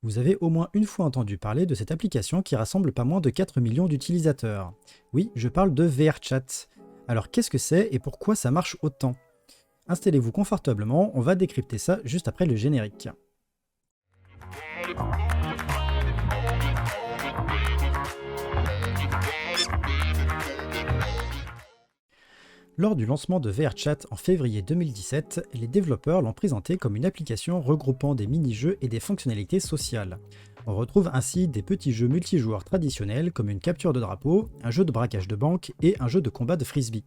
Vous avez au moins une fois entendu parler de cette application qui rassemble pas moins de 4 millions d'utilisateurs. Oui, je parle de VRChat. Alors qu'est-ce que c'est et pourquoi ça marche autant? Installez-vous confortablement, on va décrypter ça juste après le générique. Lors du lancement de VRChat en février 2017, les développeurs l'ont présenté comme une application regroupant des mini-jeux et des fonctionnalités sociales. On retrouve ainsi des petits jeux multijoueurs traditionnels comme une capture de drapeau, un jeu de braquage de banque et un jeu de combat de frisbee.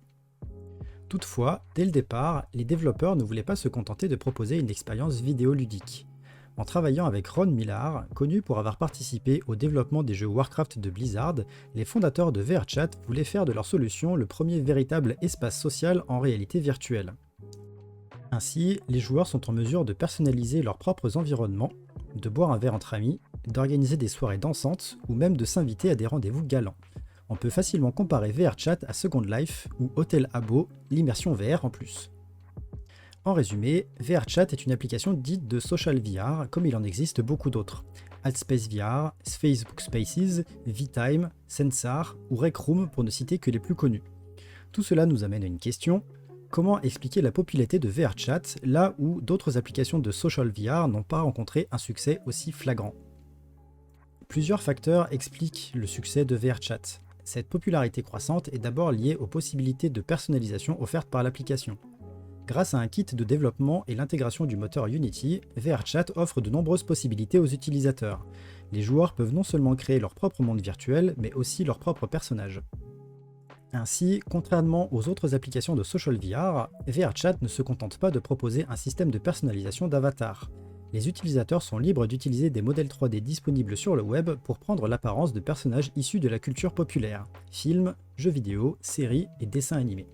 Toutefois, dès le départ, les développeurs ne voulaient pas se contenter de proposer une expérience vidéoludique. En travaillant avec Ron Millar, connu pour avoir participé au développement des jeux Warcraft de Blizzard, les fondateurs de VRChat voulaient faire de leur solution le premier véritable espace social en réalité virtuelle. Ainsi, les joueurs sont en mesure de personnaliser leurs propres environnements, de boire un verre entre amis, d'organiser des soirées dansantes ou même de s'inviter à des rendez-vous galants. On peut facilement comparer VRChat à Second Life ou Hotel Habbo, l'immersion VR en plus. En résumé, VRChat est une application dite de social VR, comme il en existe beaucoup d'autres. Altspace VR, Facebook Spaces, VTime, Sensar ou Rec Room pour ne citer que les plus connus. Tout cela nous amène à une question: comment expliquer la popularité de VRChat là où d'autres applications de social VR n'ont pas rencontré un succès aussi flagrant? Plusieurs facteurs expliquent le succès de VRChat. Cette popularité croissante est d'abord liée aux possibilités de personnalisation offertes par l'application. Grâce à un kit de développement et l'intégration du moteur Unity, VRChat offre de nombreuses possibilités aux utilisateurs. Les joueurs peuvent non seulement créer leur propre monde virtuel, mais aussi leurs propres personnages. Ainsi, contrairement aux autres applications de social VR, VRChat ne se contente pas de proposer un système de personnalisation d'avatar. Les utilisateurs sont libres d'utiliser des modèles 3D disponibles sur le web pour prendre l'apparence de personnages issus de la culture populaire, films, jeux vidéo, séries et dessins animés.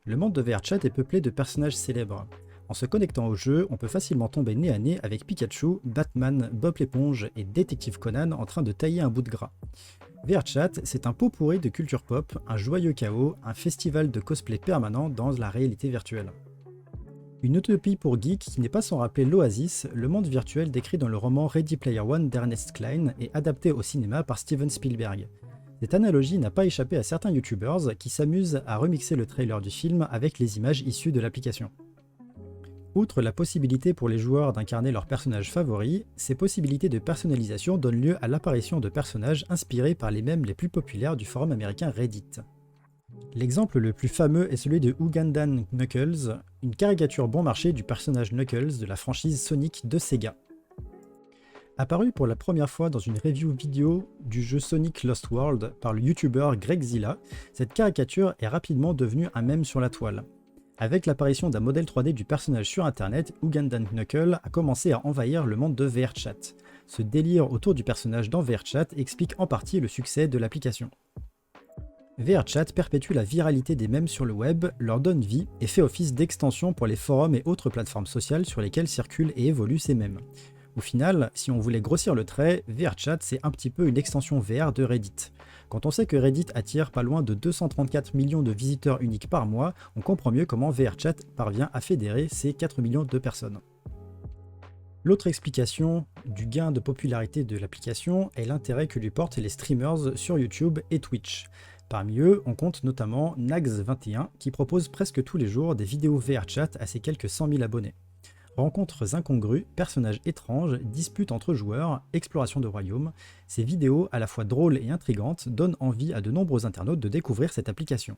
Le monde de VRChat est peuplé de personnages célèbres. En se connectant au jeu, on peut facilement tomber nez à nez avec Pikachu, Batman, Bob l'éponge et Détective Conan en train de tailler un bout de gras. VRChat, c'est un pot pourri de culture pop, un joyeux chaos, un festival de cosplay permanent dans la réalité virtuelle. Une utopie pour geeks qui n'est pas sans rappeler l'Oasis, le monde virtuel décrit dans le roman Ready Player One d'Ernest Cline et adapté au cinéma par Steven Spielberg. Cette analogie n'a pas échappé à certains youtubeurs qui s'amusent à remixer le trailer du film avec les images issues de l'application. Outre la possibilité pour les joueurs d'incarner leurs personnages favoris, ces possibilités de personnalisation donnent lieu à l'apparition de personnages inspirés par les mèmes les plus populaires du forum américain Reddit. L'exemple le plus fameux est celui de Ugandan Knuckles, une caricature bon marché du personnage Knuckles de la franchise Sonic de Sega. Apparu pour la première fois dans une review vidéo du jeu Sonic Lost World par le youtubeur Gregzilla, cette caricature est rapidement devenue un mème sur la toile. Avec l'apparition d'un modèle 3D du personnage sur internet, Ugandan Knuckle a commencé à envahir le monde de VRChat. Ce délire autour du personnage dans VRChat explique en partie le succès de l'application. VRChat perpétue la viralité des mèmes sur le web, leur donne vie et fait office d'extension pour les forums et autres plateformes sociales sur lesquelles circulent et évoluent ces mèmes. Au final, si on voulait grossir le trait, VRChat c'est un petit peu une extension VR de Reddit. Quand on sait que Reddit attire pas loin de 234 millions de visiteurs uniques par mois, on comprend mieux comment VRChat parvient à fédérer ces 4 millions de personnes. L'autre explication du gain de popularité de l'application est l'intérêt que lui portent les streamers sur YouTube et Twitch. Parmi eux, on compte notamment Nags21 qui propose presque tous les jours des vidéos VRChat à ses quelques 100 000 abonnés. Rencontres incongrues, personnages étranges, disputes entre joueurs, exploration de royaumes, ces vidéos à la fois drôles et intrigantes donnent envie à de nombreux internautes de découvrir cette application.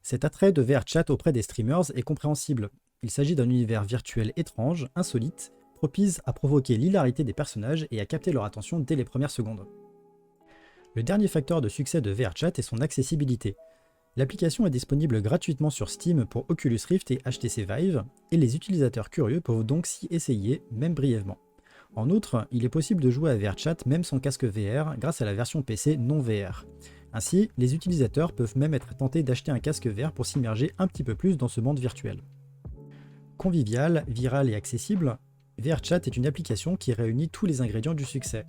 Cet attrait de VRChat auprès des streamers est compréhensible. Il s'agit d'un univers virtuel étrange, insolite, propice à provoquer l'hilarité des personnages et à capter leur attention dès les premières secondes. Le dernier facteur de succès de VRChat est son accessibilité. L'application est disponible gratuitement sur Steam pour Oculus Rift et HTC Vive, et les utilisateurs curieux peuvent donc s'y essayer, même brièvement. En outre, il est possible de jouer à VRChat même sans casque VR grâce à la version PC non VR. Ainsi, les utilisateurs peuvent même être tentés d'acheter un casque VR pour s'immerger un petit peu plus dans ce monde virtuel. Convivial, viral et accessible, VRChat est une application qui réunit tous les ingrédients du succès.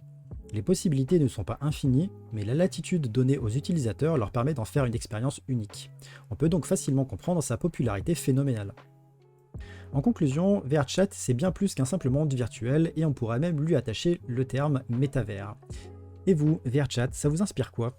Les possibilités ne sont pas infinies, mais la latitude donnée aux utilisateurs leur permet d'en faire une expérience unique. On peut donc facilement comprendre sa popularité phénoménale. En conclusion, VRChat c'est bien plus qu'un simple monde virtuel et on pourra même lui attacher le terme métavers. Et vous, VRChat, ça vous inspire quoi?